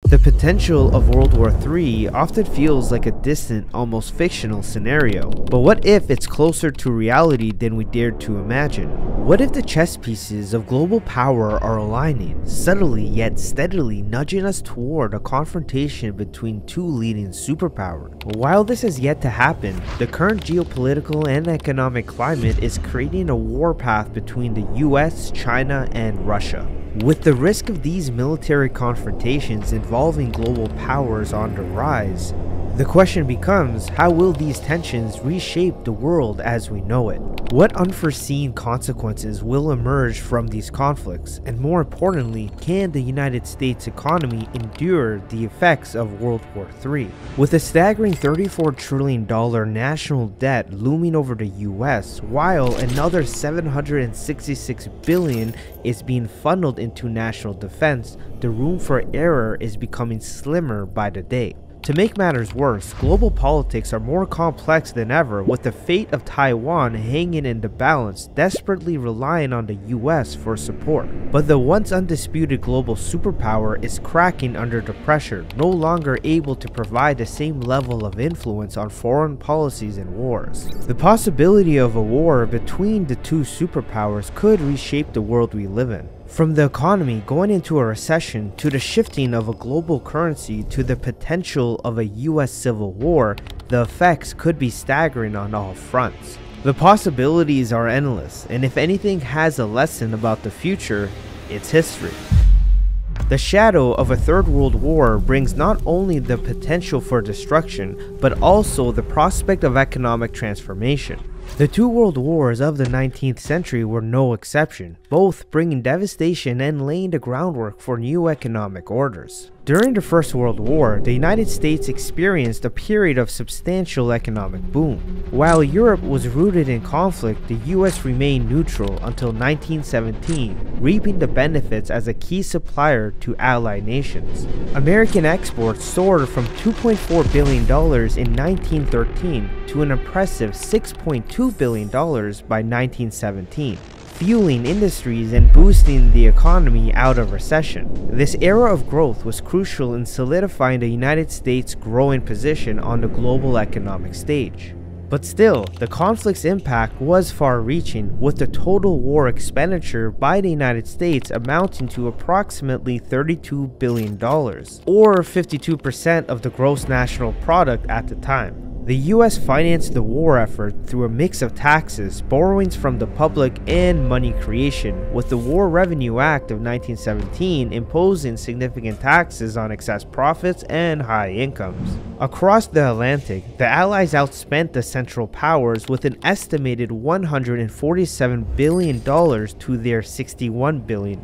The potential of World War III often feels like a distant, almost fictional scenario. But what if it's closer to reality than we dared to imagine? What if the chess pieces of global power are aligning, subtly yet steadily nudging us toward a confrontation between two leading superpowers? While this has yet to happen, the current geopolitical and economic climate is creating a warpath between the US, China, and Russia. With the risk of these military confrontations involving global powers on the rise, the question becomes, how will these tensions reshape the world as we know it? What unforeseen consequences will emerge from these conflicts? And more importantly, can the United States economy endure the effects of World War III? With a staggering $34 trillion national debt looming over the US, while another $766 billion is being funneled into national defense, the room for error is becoming slimmer by the day. To make matters worse, global politics are more complex than ever, with the fate of Taiwan hanging in the balance, desperately relying on the US for support. But the once undisputed global superpower is cracking under the pressure, no longer able to provide the same level of influence on foreign policies and wars. The possibility of a war between the two superpowers could reshape the world we live in. From the economy going into a recession, to the shifting of a global currency, to the potential of a US civil war, the effects could be staggering on all fronts. The possibilities are endless, and if anything has a lesson about the future, it's history. The shadow of a Third World War brings not only the potential for destruction, but also the prospect of economic transformation. The two world wars of the 19th century were no exception, both bringing devastation and laying the groundwork for new economic orders. During the First World War, the United States experienced a period of substantial economic boom. While Europe was rooted in conflict, the US remained neutral until 1917, reaping the benefits as a key supplier to Allied nations. American exports soared from $2.4 billion in 1913 to an impressive $6.2 billion by 1917. Fueling industries and boosting the economy out of recession. This era of growth was crucial in solidifying the United States' growing position on the global economic stage. But still, the conflict's impact was far-reaching, with the total war expenditure by the United States amounting to approximately $32 billion, or 52% of the gross national product at the time. The US financed the war effort through a mix of taxes, borrowings from the public, and money creation, with the War Revenue Act of 1917 imposing significant taxes on excess profits and high incomes. Across the Atlantic, the Allies outspent the Central Powers with an estimated $147 billion to their $61 billion.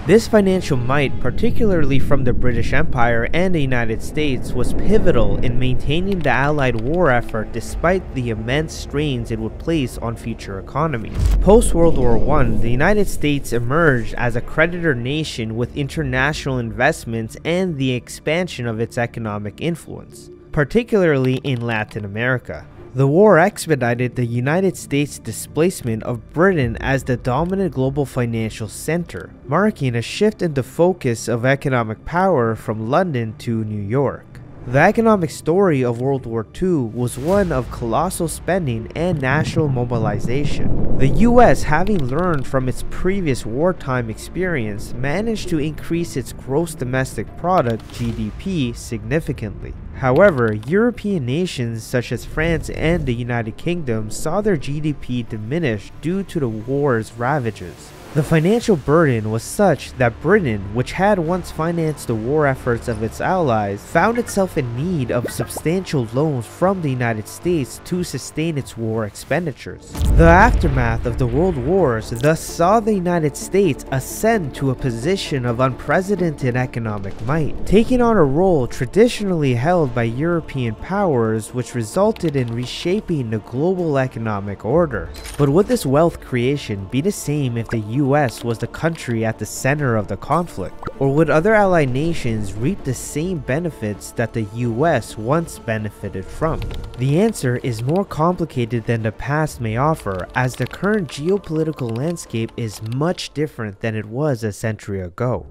This financial might, particularly from the British Empire and the United States, was pivotal in maintaining the Allied war effort despite the immense strains it would place on future economies. Post-World War I, the United States emerged as a creditor nation with international investments and the expansion of its economic influence, particularly in Latin America. The war expedited the United States' displacement of Britain as the dominant global financial center, marking a shift in the focus of economic power from London to New York. The economic story of World War II was one of colossal spending and national mobilization. The US, having learned from its previous wartime experience, managed to increase its gross domestic product (GDP) significantly. However, European nations such as France and the United Kingdom saw their GDP diminish due to the war's ravages. The financial burden was such that Britain, which had once financed the war efforts of its allies, found itself in need of substantial loans from the United States to sustain its war expenditures. The aftermath of the World Wars thus saw the United States ascend to a position of unprecedented economic might, taking on a role traditionally held by European powers, which resulted in reshaping the global economic order. But would this wealth creation be the same if the US was the country at the center of the conflict? Or would other allied nations reap the same benefits that the US once benefited from? The answer is more complicated than the past may offer, as the current geopolitical landscape is much different than it was a century ago.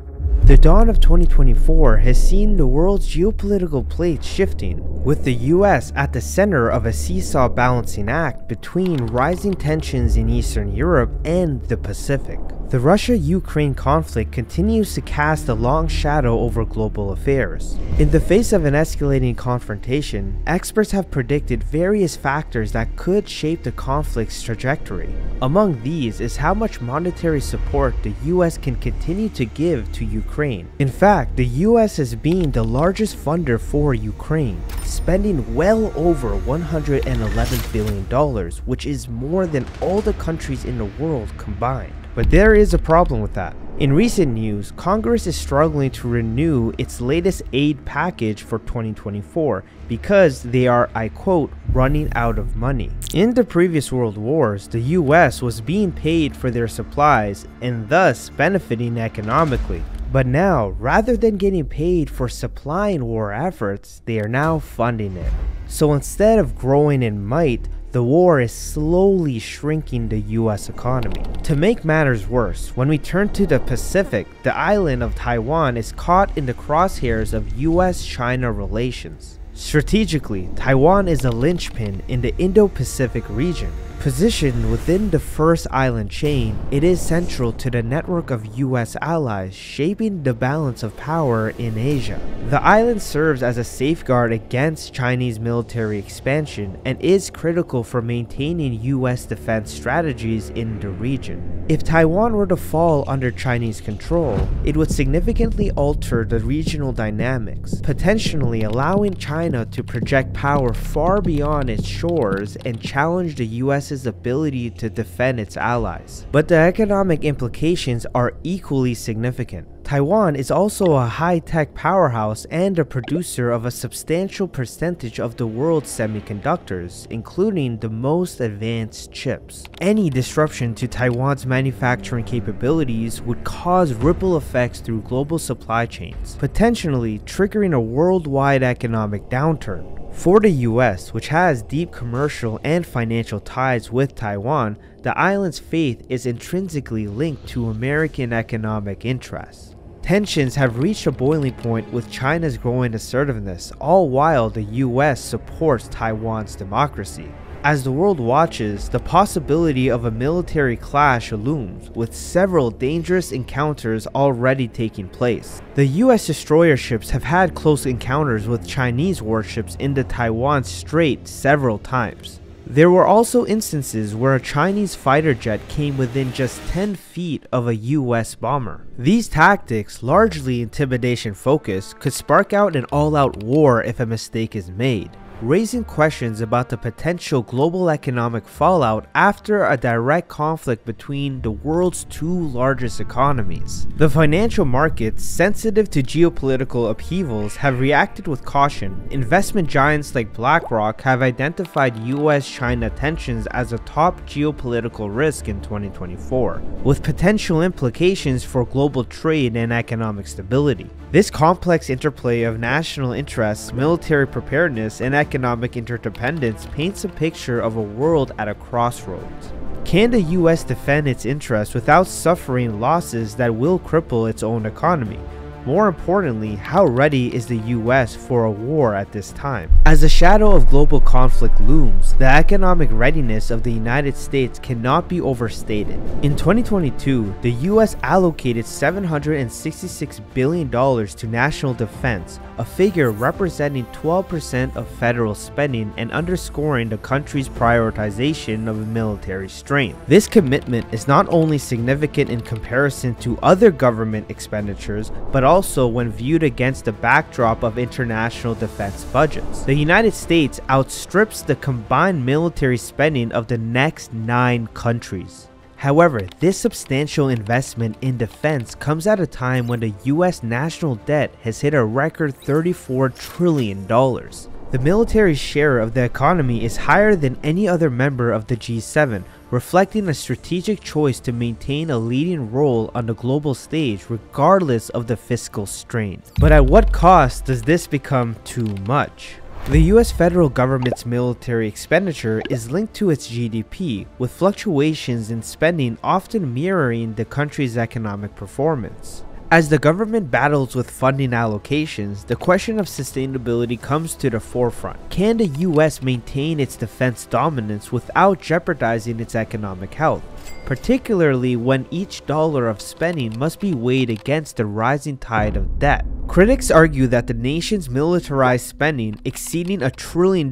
The dawn of 2024 has seen the world's geopolitical plate shifting, with the US at the center of a seesaw balancing act between rising tensions in Eastern Europe and the Pacific. The Russia-Ukraine conflict continues to cast a long shadow over global affairs. In the face of an escalating confrontation, experts have predicted various factors that could shape the conflict's trajectory. Among these is how much monetary support the US can continue to give to Ukraine. In fact, the US has been the largest funder for Ukraine, spending well over $111 billion, which is more than all the countries in the world combined. But there is a problem with that. In recent news, Congress is struggling to renew its latest aid package for 2024 because they are, I quote, running out of money. In the previous world wars, the US was being paid for their supplies and thus benefiting economically. But now, rather than getting paid for supplying war efforts, they are now funding it. So instead of growing in might, the war is slowly shrinking the US economy. To make matters worse, when we turn to the Pacific, the island of Taiwan is caught in the crosshairs of US-China relations. Strategically, Taiwan is a linchpin in the Indo-Pacific region. Positioned within the first island chain, it is central to the network of US allies shaping the balance of power in Asia. The island serves as a safeguard against Chinese military expansion and is critical for maintaining US defense strategies in the region. If Taiwan were to fall under Chinese control, it would significantly alter the regional dynamics, potentially allowing China to project power far beyond its shores and challenge the US's ability to defend its allies. But the economic implications are equally significant. Taiwan is also a high-tech powerhouse and a producer of a substantial percentage of the world's semiconductors, including the most advanced chips. Any disruption to Taiwan's manufacturing capabilities would cause ripple effects through global supply chains, potentially triggering a worldwide economic downturn. For the US, which has deep commercial and financial ties with Taiwan, the island's fate is intrinsically linked to American economic interests. Tensions have reached a boiling point with China's growing assertiveness, all while the US supports Taiwan's democracy. As the world watches, the possibility of a military clash looms, with several dangerous encounters already taking place. The US destroyer ships have had close encounters with Chinese warships in the Taiwan Strait several times. There were also instances where a Chinese fighter jet came within just 10 feet of a US bomber. These tactics, largely intimidation focused, could spark out an all-out war if a mistake is made, raising questions about the potential global economic fallout after a direct conflict between the world's two largest economies. The financial markets, sensitive to geopolitical upheavals, have reacted with caution. Investment giants like BlackRock have identified US-China tensions as a top geopolitical risk in 2024, with potential implications for global trade and economic stability. This complex interplay of national interests, military preparedness, and economic interdependence paints a picture of a world at a crossroads. Can the US defend its interests without suffering losses that will cripple its own economy? More importantly, how ready is the US for a war at this time? As the shadow of global conflict looms, the economic readiness of the United States cannot be overstated. In 2022, the US allocated $766 billion to national defense, a figure representing 12% of federal spending and underscoring the country's prioritization of military strength. This commitment is not only significant in comparison to other government expenditures, but also when viewed against the backdrop of international defense budgets. The United States outstrips the combined military spending of the next 9 countries. However, this substantial investment in defense comes at a time when the US national debt has hit a record $34 trillion. The military share of the economy is higher than any other member of the G7, reflecting a strategic choice to maintain a leading role on the global stage regardless of the fiscal strain. But at what cost does this become too much? The US federal government's military expenditure is linked to its GDP, with fluctuations in spending often mirroring the country's economic performance. As the government battles with funding allocations, the question of sustainability comes to the forefront. Can the US maintain its defense dominance without jeopardizing its economic health, particularly when each dollar of spending must be weighed against the rising tide of debt? Critics argue that the nation's militarized spending, exceeding $1 trillion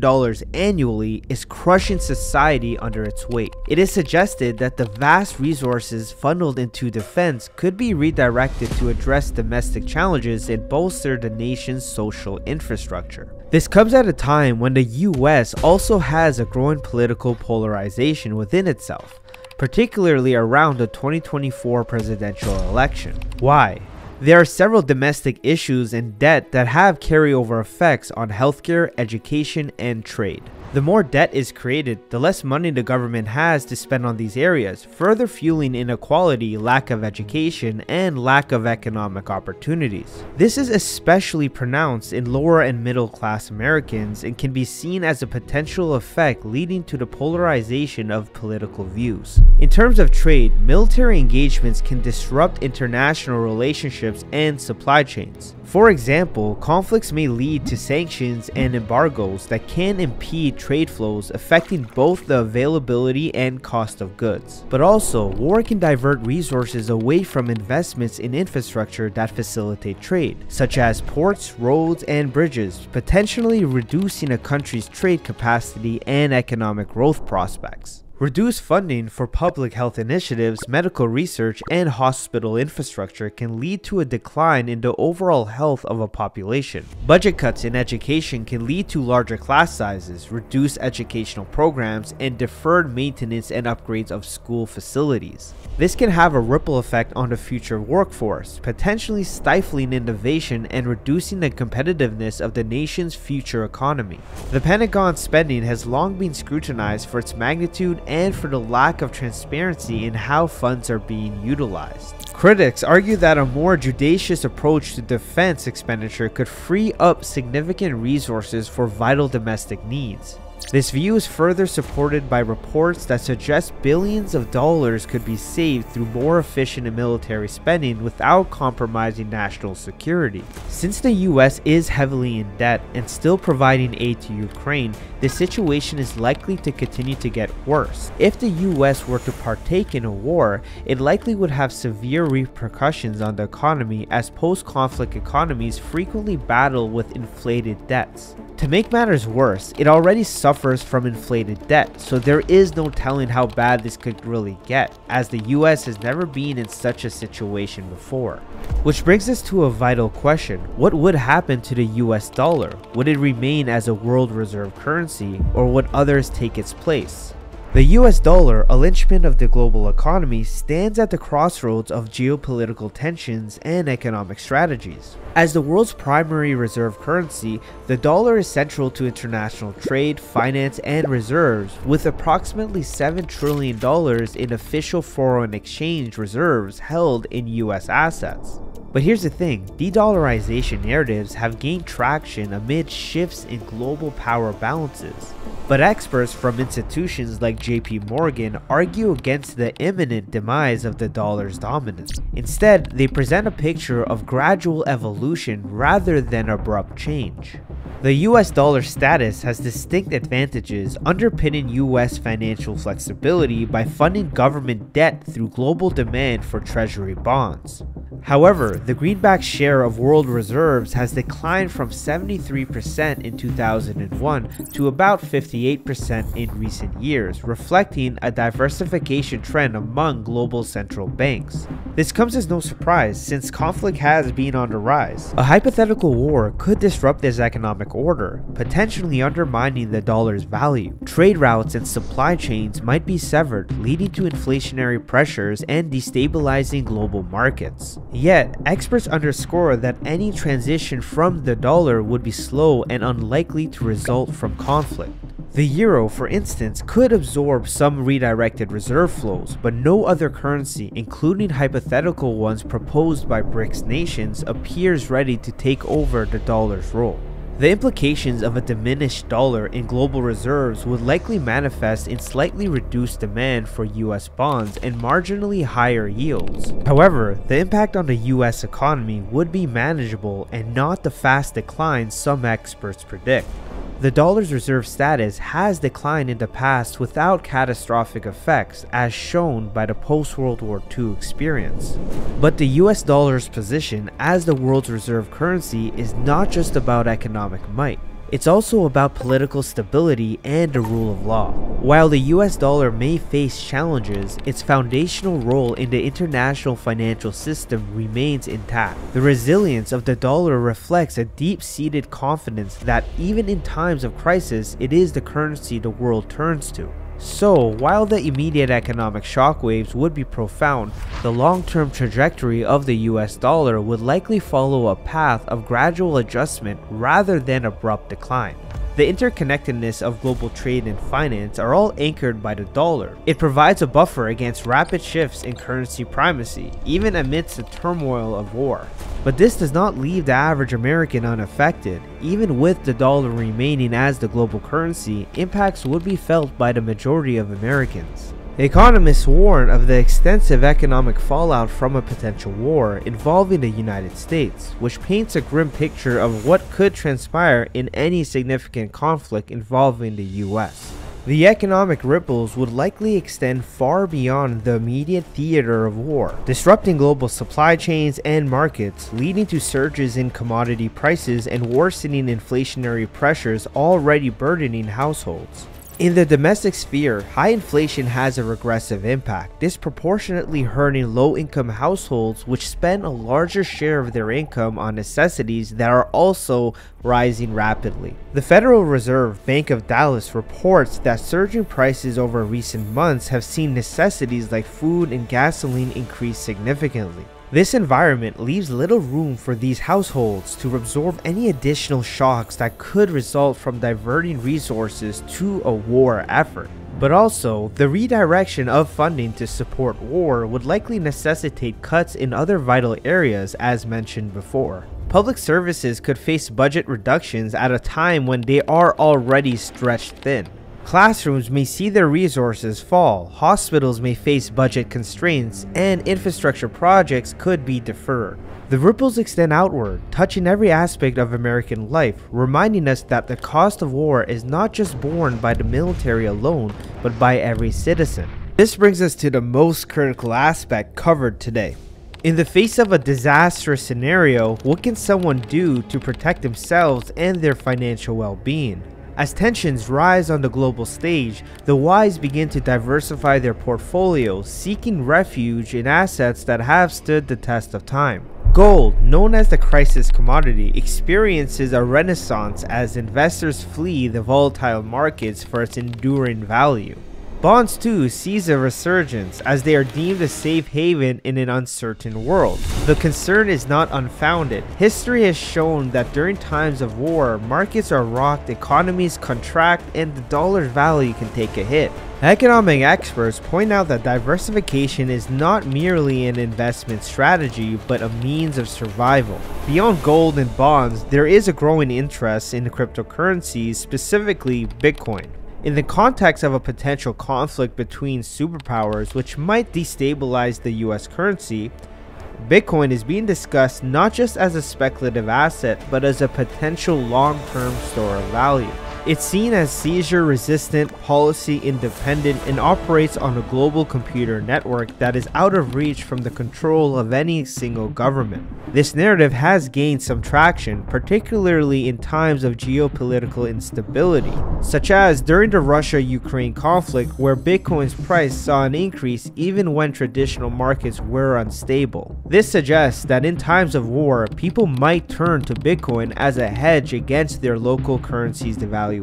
annually, is crushing society under its weight. It is suggested that the vast resources funneled into defense could be redirected to address domestic challenges and bolster the nation's social infrastructure. This comes at a time when the US also has a growing political polarization within itself, particularly around the 2024 presidential election. Why? There are several domestic issues and debt that have carryover effects on healthcare, education, and trade. The more debt is created, the less money the government has to spend on these areas, further fueling inequality, lack of education, and lack of economic opportunities. This is especially pronounced in lower and middle class Americans and can be seen as a potential effect leading to the polarization of political views. In terms of trade, military engagements can disrupt international relationships and supply chains. For example, conflicts may lead to sanctions and embargoes that can impede trade flows, affecting both the availability and cost of goods. But also, war can divert resources away from investments in infrastructure that facilitate trade, such as ports, roads, and bridges, potentially reducing a country's trade capacity and economic growth prospects. Reduced funding for public health initiatives, medical research, and hospital infrastructure can lead to a decline in the overall health of a population. Budget cuts in education can lead to larger class sizes, reduced educational programs, and deferred maintenance and upgrades of school facilities. This can have a ripple effect on the future workforce, potentially stifling innovation and reducing the competitiveness of the nation's future economy. The Pentagon's spending has long been scrutinized for its magnitude and for the lack of transparency in how funds are being utilized. Critics argue that a more judicious approach to defense expenditure could free up significant resources for vital domestic needs. This view is further supported by reports that suggest billions of dollars could be saved through more efficient military spending without compromising national security. Since the US is heavily in debt and still providing aid to Ukraine, the situation is likely to continue to get worse. If the US were to partake in a war, it likely would have severe repercussions on the economy, as post-conflict economies frequently battle with inflated debts. To make matters worse, it already suffers from inflated debt, so there is no telling how bad this could really get, as the US has never been in such a situation before. Which brings us to a vital question: what would happen to the US dollar? Would it remain as a world reserve currency, or would others take its place? The US dollar, a linchpin of the global economy, stands at the crossroads of geopolitical tensions and economic strategies. As the world's primary reserve currency, the dollar is central to international trade, finance, and reserves, with approximately $7 trillion in official foreign exchange reserves held in US assets. But here's the thing, de-dollarization narratives have gained traction amid shifts in global power balances. But experts from institutions like JP Morgan argue against the imminent demise of the dollar's dominance. Instead, they present a picture of gradual evolution rather than abrupt change. The US dollar status has distinct advantages underpinning US financial flexibility by funding government debt through global demand for treasury bonds. However, the greenback share of world reserves has declined from 73% in 2001 to about 58% in recent years, reflecting a diversification trend among global central banks. This comes as no surprise, since conflict has been on the rise. A hypothetical war could disrupt this economic order, potentially undermining the dollar's value. Trade routes and supply chains might be severed, leading to inflationary pressures and destabilizing global markets. Yet, experts underscore that any transition from the dollar would be slow and unlikely to result from conflict. The euro, for instance, could absorb some redirected reserve flows, but no other currency, including hypothetical ones proposed by BRICS nations, appears ready to take over the dollar's role. The implications of a diminished dollar in global reserves would likely manifest in slightly reduced demand for US bonds and marginally higher yields. However, the impact on the US economy would be manageable and not the fast decline some experts predict. The dollar's reserve status has declined in the past without catastrophic effects, as shown by the post-World War II experience. But the US dollar's position as the world's reserve currency is not just about economic might. It's also about political stability and the rule of law. While the US dollar may face challenges, its foundational role in the international financial system remains intact. The resilience of the dollar reflects a deep-seated confidence that even in times of crisis, it is the currency the world turns to. So, while the immediate economic shockwaves would be profound, the long-term trajectory of the US dollar would likely follow a path of gradual adjustment rather than abrupt decline. The interconnectedness of global trade and finance are all anchored by the dollar. It provides a buffer against rapid shifts in currency primacy, even amidst the turmoil of war. But this does not leave the average American unaffected. Even with the dollar remaining as the global currency, impacts would be felt by the majority of Americans. Economists warn of the extensive economic fallout from a potential war involving the United States, which paints a grim picture of what could transpire in any significant conflict involving the US. The economic ripples would likely extend far beyond the immediate theater of war, disrupting global supply chains and markets, leading to surges in commodity prices and worsening inflationary pressures already burdening households. In the domestic sphere, high inflation has a regressive impact, disproportionately hurting low-income households which spend a larger share of their income on necessities that are also rising rapidly. The Federal Reserve Bank of Dallas reports that surging prices over recent months have seen necessities like food and gasoline increase significantly. This environment leaves little room for these households to absorb any additional shocks that could result from diverting resources to a war effort. But also, the redirection of funding to support war would likely necessitate cuts in other vital areas as mentioned before. Public services could face budget reductions at a time when they are already stretched thin. Classrooms may see their resources fall, hospitals may face budget constraints, and infrastructure projects could be deferred. The ripples extend outward, touching every aspect of American life, reminding us that the cost of war is not just borne by the military alone, but by every citizen. This brings us to the most critical aspect covered today. In the face of a disastrous scenario, what can someone do to protect themselves and their financial well-being? As tensions rise on the global stage, the wise begin to diversify their portfolios, seeking refuge in assets that have stood the test of time. Gold, known as the crisis commodity, experiences a renaissance as investors flee the volatile markets for its enduring value. Bonds too sees a resurgence as they are deemed a safe haven in an uncertain world. The concern is not unfounded. History has shown that during times of war, markets are rocked, economies contract, and the dollar's value can take a hit. Economic experts point out that diversification is not merely an investment strategy, but a means of survival. Beyond gold and bonds, there is a growing interest in cryptocurrencies, specifically Bitcoin. In the context of a potential conflict between superpowers which might destabilize the US currency, Bitcoin is being discussed not just as a speculative asset, but as a potential long-term store of value. It's seen as seizure-resistant, policy-independent, and operates on a global computer network that is out of reach from the control of any single government. This narrative has gained some traction, particularly in times of geopolitical instability, such as during the Russia-Ukraine conflict, where Bitcoin's price saw an increase even when traditional markets were unstable. This suggests that in times of war, people might turn to Bitcoin as a hedge against their local currency's devaluation,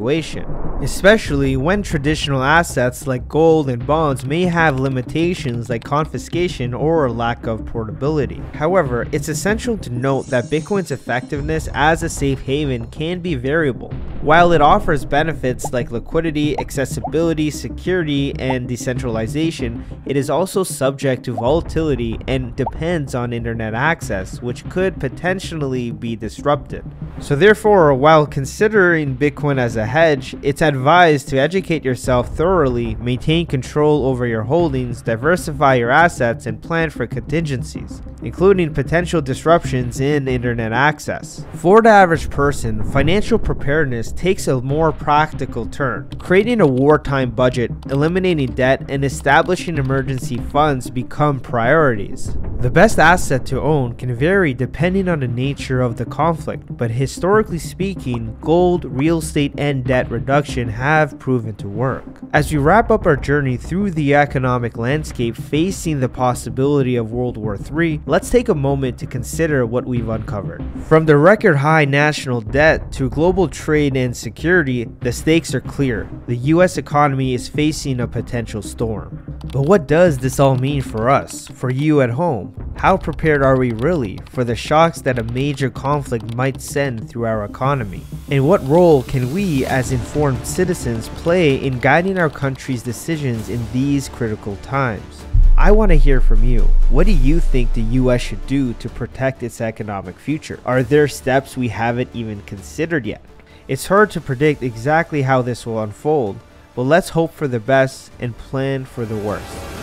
especially when traditional assets like gold and bonds may have limitations like confiscation or lack of portability. However, it's essential to note that Bitcoin's effectiveness as a safe haven can be variable. While it offers benefits like liquidity, accessibility, security, and decentralization, it is also subject to volatility and depends on internet access, which could potentially be disrupted. So therefore, while considering Bitcoin as a hedge, it's advised to educate yourself thoroughly, maintain control over your holdings, diversify your assets, and plan for contingencies, including potential disruptions in internet access. For the average person, financial preparedness takes a more practical turn. Creating a wartime budget, eliminating debt, and establishing emergency funds become priorities. The best asset to own can vary depending on the nature of the conflict, but historically speaking, gold, real estate, and debt reduction have proven to work. As we wrap up our journey through the economic landscape facing the possibility of World War III, let's take a moment to consider what we've uncovered. From the record high national debt to global trade and security, the stakes are clear. The US economy is facing a potential storm. But what does this all mean for us, for you at home? How prepared are we really for the shocks that a major conflict might send through our economy? And what role can we as informed citizens play in guiding our country's decisions in these critical times? I want to hear from you. What do you think the US should do to protect its economic future? Are there steps we haven't even considered yet? It's hard to predict exactly how this will unfold, but let's hope for the best and plan for the worst.